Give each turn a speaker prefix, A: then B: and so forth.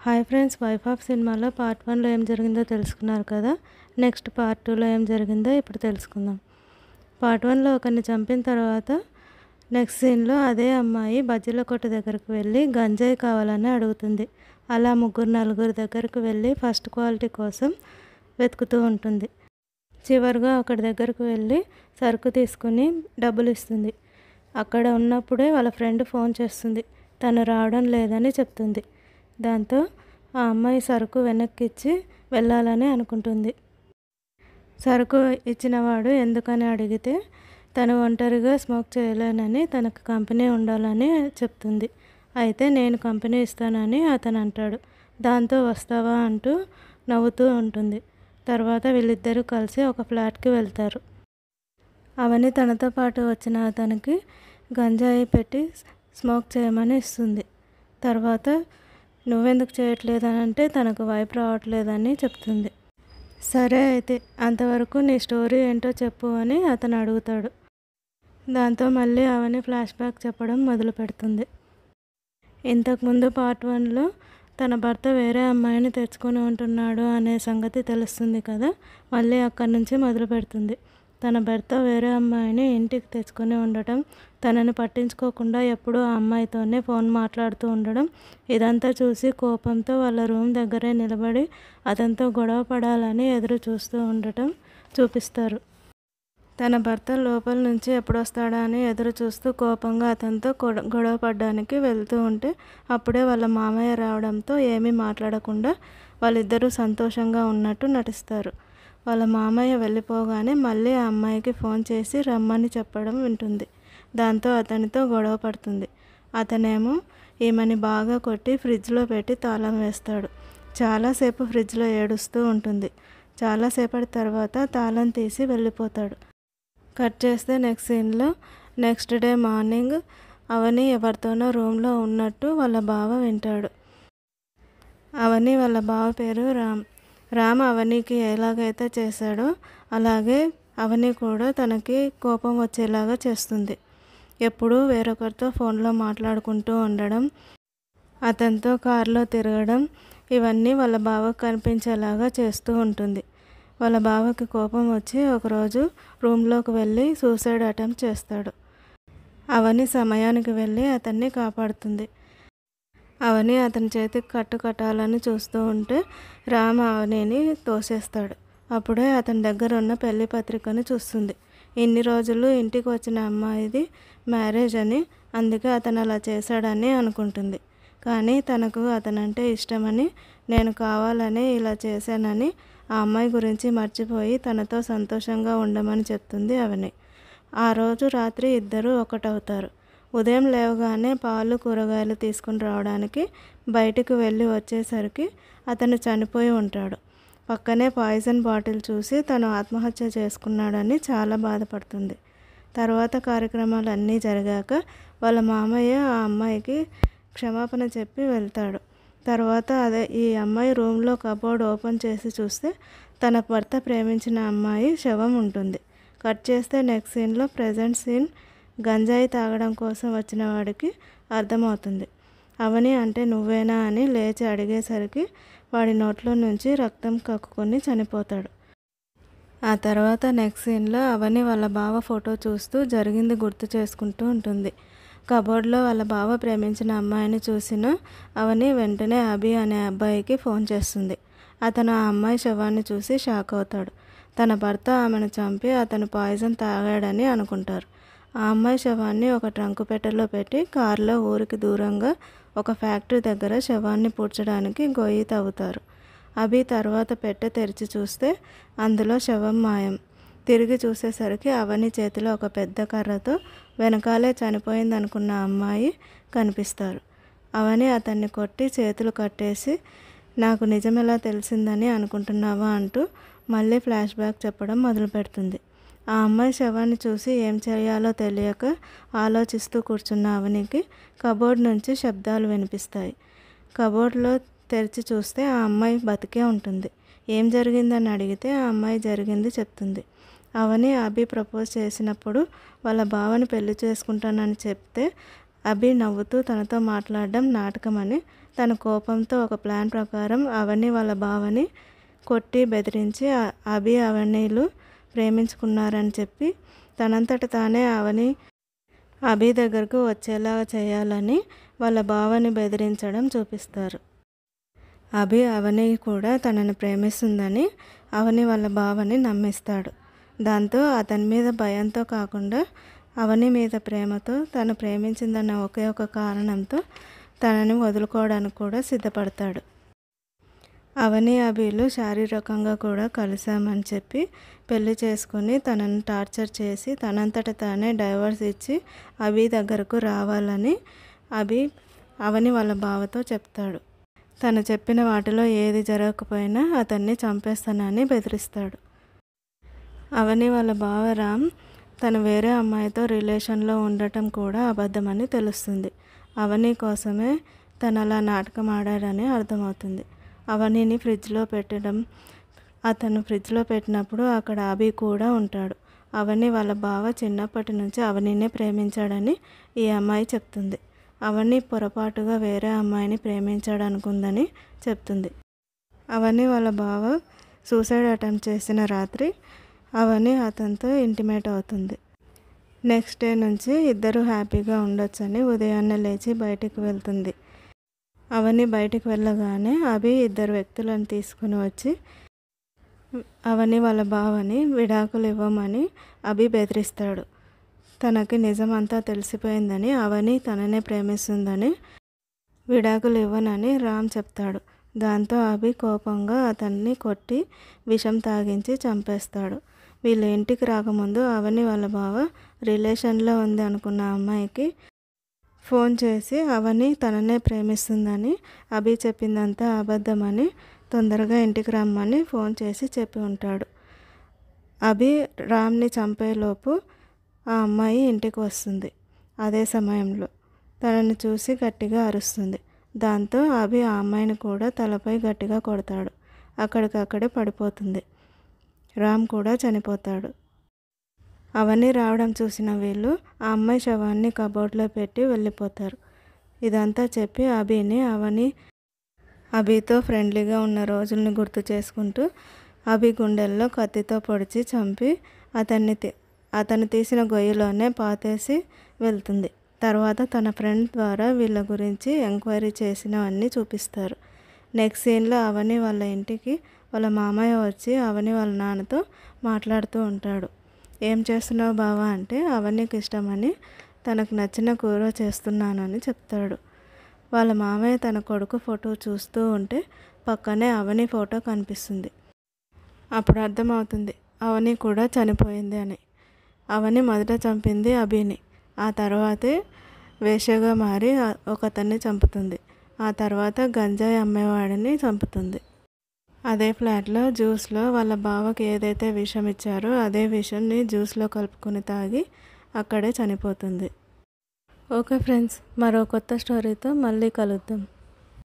A: Hi friends, wife of సినిమాలో part 1లో ఏం జరిగిందో తెలుసుకున్నారు కదా. నెక్స్ట్ పార్ట్ 2లో ఏం జరిగిందో ఇప్పుడు తెలుసుకుందాం. పార్ట్ 1లో ఒకరిని చంపిన తర్వాత నెక్స్ట్ సీన్లో అదే అమ్మాయి బజ్జీల కొట్టు దగ్గరకు వెళ్ళి గంజాయి కావాలని అడుగుతుంది. అలా నలుగురు దగ్గరకు వెళ్ళి ఫస్ట్ క్వాలిటీ కోసం వెతుకుతూ ఉంటుంది. చివరిగా ఒకటి దగ్గరకు వెళ్ళి సరుకు తీసుకుని డబ్బులు ఇస్తుంది. అక్కడ ఉన్నప్పుడే వాళ్ళ ఫ్రెండ్ ఫోన్ చేస్తుంది. తను రావడం లేదని చెప్తుంది. దాంతో ఆ అమ్మాయి సరుకు వెనక్కిచ్చి వెళ్ళాలని అనుకుంటుంది. సరుకు ఇచ్చినవాడు ఎందుకని అడిగితే తను ఒంటరిగా స్మోక్ చేయలేనని, తనకు కంపెనీ ఉండాలని చెప్తుంది. అయితే నేను కంపెనీ ఇస్తానని అతను అంటాడు. దాంతో వస్తావా అంటూ నవ్వుతూ ఉంటుంది. తర్వాత వీళ్ళిద్దరూ కలిసి ఒక ఫ్లాట్కి వెళ్తారు. అవని తనతో పాటు వచ్చిన అతనికి గంజాయి పెట్టి స్మోక్ చేయమని ఇస్తుంది. తర్వాత నువ్వెందుకు చేయట్లేదనంటే తనకు వైపు రావట్లేదని చెప్తుంది. సరే అయితే అంతవరకు నీ స్టోరీ ఏంటో చెప్పు అని అతను అడుగుతాడు. దాంతో మళ్ళీ అవని ఫ్లాష్ బ్యాక్ చెప్పడం మొదలు పెడుతుంది. ఇంతకుముందు పార్ట్ 1లో తన భర్త వేరే అమ్మాయిని తెచ్చుకొని ఉంటున్నాడు అనే సంగతి తెలుస్తుంది కదా. మళ్ళీ అక్కడి నుంచి మొదలు పెడుతుంది. తన భర్త వేరే అమ్మాయిని ఇంటికి తెచ్చుకొని ఉండటం, తనని పట్టించుకోకుండా ఎప్పుడూ ఆ అమ్మాయితోనే ఫోన్ మాట్లాడుతూ ఉండడం, ఇదంతా చూసి కోపంతో వాళ్ళ రూమ్ దగ్గరే నిలబడి అతనితో గొడవ పడాలని ఎదురు చూస్తూ ఉండటం చూపిస్తారు. తన భర్త లోపల నుంచి ఎప్పుడొస్తాడా అని ఎదురు చూస్తూ కోపంగా అతనితో గొడవ పడడానికి వెళ్తూ ఉంటే అప్పుడే వాళ్ళ మామయ్య రావడంతో ఏమీ మాట్లాడకుండా వాళ్ళిద్దరూ సంతోషంగా ఉన్నట్టు నటిస్తారు. వాళ్ళ మామయ్య వెళ్ళిపోగానే మళ్ళీ ఆ అమ్మాయికి ఫోన్ చేసి రమ్మని చెప్పడం వింటుంది. దాంతో అతనితో గొడవ పడుతుంది. అతనేమో ఈమెని బాగా కొట్టి ఫ్రిడ్జ్లో పెట్టి తాళం వేస్తాడు. చాలాసేపు ఫ్రిడ్జ్లో ఏడుస్తూ ఉంటుంది. చాలాసేపటి తర్వాత తాళం తీసి వెళ్ళిపోతాడు. కట్ చేస్తే నెక్స్ట్ సీన్లో నెక్స్ట్ డే మార్నింగ్ అవని ఎవరితోనో రూమ్లో ఉన్నట్టు వాళ్ళ బావ వింటాడు. అవని వాళ్ళ బావ పేరు రామ్ అవనికి ఎలాగైతే చేశాడో అలాగే అవని కూడా తనకి కోపం వచ్చేలాగా చేస్తుంది. ఎప్పుడూ వేరొకరితో ఫోన్లో మాట్లాడుకుంటూ ఉండడం, అతనితో కారులో తిరగడం, ఇవన్నీ వాళ్ళ బావకు కనిపించేలాగా చేస్తూ ఉంటుంది. వాళ్ళ బావకి కోపం వచ్చి ఒకరోజు రూమ్లోకి వెళ్ళి సూసైడ్ అటెంప్ట్ చేస్తాడు. అవని సమయానికి వెళ్ళి అతన్ని కాపాడుతుంది. అవని అతని చేతికి కట్టు కట్టాలని చూస్తూ ఉంటే రామ్ అవనిని తోసేస్తాడు. అప్పుడే అతని దగ్గర ఉన్న పెళ్లి పత్రికను చూస్తుంది. ఇన్ని రోజులు ఇంటికి వచ్చిన అమ్మాయిది మ్యారేజ్ అని, అందుకే అతను అలా చేశాడని అనుకుంటుంది. కానీ తనకు అతనంటే ఇష్టమని, నేను కావాలని ఇలా చేశానని ఆ అమ్మాయి గురించి మర్చిపోయి తనతో సంతోషంగా ఉండమని చెప్తుంది అవని. ఆ రోజు రాత్రి ఇద్దరూ ఒకటవుతారు. ఉదయం లేవగానే పాలు కూరగాయలు తీసుకుని రావడానికి బయటికి వెళ్ళి వచ్చేసరికి అతను చనిపోయి ఉంటాడు. పక్కనే పాయిజన్ బాటిల్ చూసి తను ఆత్మహత్య చేసుకున్నాడని చాలా బాధపడుతుంది. తర్వాత కార్యక్రమాలన్నీ జరిగాక వాళ్ళ మామయ్య ఆ అమ్మాయికి క్షమాపణ చెప్పి వెళ్తాడు. తర్వాత ఈ అమ్మాయి రూమ్లో కబోర్డ్ ఓపెన్ చేసి చూస్తే తన భర్త ప్రేమించిన అమ్మాయి శవం ఉంటుంది. కట్ చేస్తే నెక్స్ట్ సీన్లో ప్రజెంట్ సీన్ గంజాయి తాగడం కోసం వచ్చిన వాడికి అర్థమవుతుంది. అవని అంటే నువ్వేనా అని లేచి అడిగేసరికి వాడి నోట్లో నుంచి రక్తం కక్కుకొని చనిపోతాడు. ఆ తర్వాత నెక్స్ట్ సీన్లో అవని వాళ్ళ బావ ఫోటో చూస్తూ జరిగింది గుర్తు చేసుకుంటూ ఉంటుంది. కబోర్డ్లో వాళ్ళ బావ ప్రేమించిన అమ్మాయిని చూసిన అవని వెంటనే అభి అనే అబ్బాయికి ఫోన్ చేస్తుంది. అతను ఆ అమ్మాయి శవాన్ని చూసి షాక్ అవుతాడు. తన భర్త ఆమెను చంపి అతను పాయిజన్ తాగాడని అనుకుంటారు. ఆ అమ్మాయి శవాన్ని ఒక ట్రంకు పెట్టెలో పెట్టి కారులో ఊరికి దూరంగా ఒక ఫ్యాక్టరీ దగ్గర శవాన్ని పూడ్చడానికి గొయ్యి తవ్వుతారు. అభి తర్వాత పెట్టె తెరిచి చూస్తే అందులో శవం మాయం. తిరిగి చూసేసరికి అవని చేతిలో ఒక పెద్ద కర్రతో వెనకాలే చనిపోయిందనుకున్న అమ్మాయి కనిపిస్తారు. అవని అతన్ని కొట్టి చేతులు కట్టేసి నాకు నిజమెలా తెలిసిందని అనుకుంటున్నావా అంటూ మళ్ళీ ఫ్లాష్ బ్యాక్ చెప్పడం మొదలు పెడుతుంది. ఆ అమ్మాయి శవాన్ని చూసి ఏం చేయాలో తెలియక ఆలోచిస్తూ కూర్చున్న అవనికి కబోర్డ్ నుంచి శబ్దాలు వినిపిస్తాయి. కబోర్డ్లో తెరిచి చూస్తే ఆ అమ్మాయి బతికే ఉంటుంది. ఏం జరిగిందని అడిగితే ఆ అమ్మాయి జరిగింది చెప్తుంది. అవని అభి ప్రపోజ్ చేసినప్పుడు వాళ్ళ బావని పెళ్లి చేసుకుంటానని చెప్తే అభి నవ్వుతూ తనతో మాట్లాడడం నాటకమని, తన కోపంతో ఒక ప్లాన్ ప్రకారం అవని వాళ్ళ బావని కొట్టి బెదిరించి అభి అవనీలు ప్రేమించుకున్నారని చెప్పి తనంతట తానే అవని అభి దగ్గరకు వచ్చేలాగా చేయాలని వాళ్ళ బావని బెదిరించడం చూపిస్తారు. అభి అవని కూడా తనని ప్రేమిస్తుందని అవని వాళ్ళ బావని నమ్మిస్తాడు. దాంతో అతని మీద భయంతో కాకుండా అవని మీద ప్రేమతో, తను ప్రేమించిందన్న ఒకే ఒక కారణంతో తనని వదులుకోవడానికి కూడా సిద్ధపడతాడు. అవని అభిలు శారీరకంగా కూడా కలిశామని చెప్పి పెళ్లి చేసుకుని తనని టార్చర్ చేసి తనంతట తానే డైవర్స్ ఇచ్చి అభి దగ్గరకు రావాలని అవని వాళ్ళ బావతో చెప్తాడు. తను చెప్పిన వాటిలో ఏది జరగకపోయినా అతన్ని చంపేస్తానని బెదిరిస్తాడు. అవని వాళ్ళ బావ రామ్ తను వేరే అమ్మాయితో రిలేషన్లో ఉండటం కూడా అబద్ధమని తెలుస్తుంది. అవని కోసమే తను అలా నాటకం ఆడాడని అర్థమవుతుంది. అవనిని ఫ్రిడ్జ్లో పెట్టడం, అతను ఫ్రిడ్జ్లో పెట్టినప్పుడు అక్కడ అభి కూడా ఉంటాడు. అవని వాళ్ళ బావ చిన్నప్పటి నుంచి అవనినే ప్రేమించాడని ఈ అమ్మాయి చెప్తుంది. అవని పొరపాటుగా వేరే అమ్మాయిని ప్రేమించాడనుకుందని చెప్తుంది. అవని వాళ్ళ బావ సూసైడ్ అటెంప్ట్ చేసిన రాత్రి అవని అతనితో ఇంటిమేట్ అవుతుంది. నెక్స్ట్ డే నుంచి ఇద్దరు హ్యాపీగా ఉండొచ్చని ఉదయాన్నే లేచి బయటికి వెళ్తుంది. అవని బయటికి వెళ్ళగానే అభి ఇద్దరు వ్యక్తులను తీసుకుని వచ్చి అవని వాళ్ళ బావని విడాకులు ఇవ్వమని అభి బెదిరిస్తాడు. తనకి నిజమంతా తెలిసిపోయిందని, అవని తననే ప్రేమిస్తుందని, విడాకులు ఇవ్వనని రామ్ చెప్తాడు. దాంతో అభి కోపంగా అతన్ని కొట్టి విషం తాగించి చంపేస్తాడు. వీళ్ళ ఇంటికి రాకముందు అవని వాళ్ళ బావ రిలేషన్లో ఉంది అనుకున్న అమ్మాయికి ఫోన్ చేసి అవని తననే ప్రేమిస్తుందని, అభి చెప్పిందంతా అబద్ధమని, తొందరగా ఇంటికి రమ్మని ఫోన్ చేసి చెప్పి ఉంటాడు. అభి రామ్ని చంపేలోపు ఆ అమ్మాయి ఇంటికి వస్తుంది. అదే సమయంలో తనని చూసి గట్టిగా అరుస్తుంది. దాంతో అభి ఆ అమ్మాయిని కూడా తలపై గట్టిగా కొడతాడు. అక్కడికక్కడే పడిపోతుంది. రామ్ కూడా చనిపోతాడు. అవని రావడం చూసిన వీళ్ళు ఆ అమ్మాయి శవాన్ని కబోర్డ్లో పెట్టి వెళ్ళిపోతారు. ఇదంతా చెప్పి అభితో ఫ్రెండ్లీగా ఉన్న రోజుల్ని గుర్తు చేసుకుంటూ అభి గుండెల్లో కత్తితో పొడిచి చంపి అతను తీసిన గొయ్యిలోనే పాతేసి వెళ్తుంది. తర్వాత తన ఫ్రెండ్ ద్వారా వీళ్ళ గురించి ఎంక్వైరీ చేసినవన్నీ చూపిస్తారు. నెక్స్ట్ సీన్లో అవని వాళ్ళ ఇంటికి వాళ్ళ మామయ్య వచ్చి అవని వాళ్ళ నాన్నతో మాట్లాడుతూ ఉంటాడు. ఏం చేస్తున్నావు బావా అంటే అవనికి ఇష్టమని తనకు నచ్చిన కూర చేస్తున్నానని చెప్తాడు. వాళ్ళ మామయ్య తన కొడుకు ఫోటో చూస్తూ ఉంటే పక్కనే అవని ఫోటో కనిపిస్తుంది. అప్పుడు అర్థమవుతుంది అవని కూడా చనిపోయింది అని. అవని మొదట చంపింది అభిని, ఆ తర్వాతే వేశ్యగా మారి ఒకతన్ని చంపుతుంది. ఆ తర్వాత గంజాయి అమ్మేవాడిని చంపుతుంది. అదే ఫ్లాట్లో జ్యూస్లో వాళ్ళ బావకి ఏదైతే విషం ఇచ్చారో అదే విషంని జ్యూస్లో కలుపుకొని తాగి అక్కడే చనిపోతుంది. ఓకే ఫ్రెండ్స్, మరో కొత్త స్టోరీతో మళ్ళీ కలుద్దాం.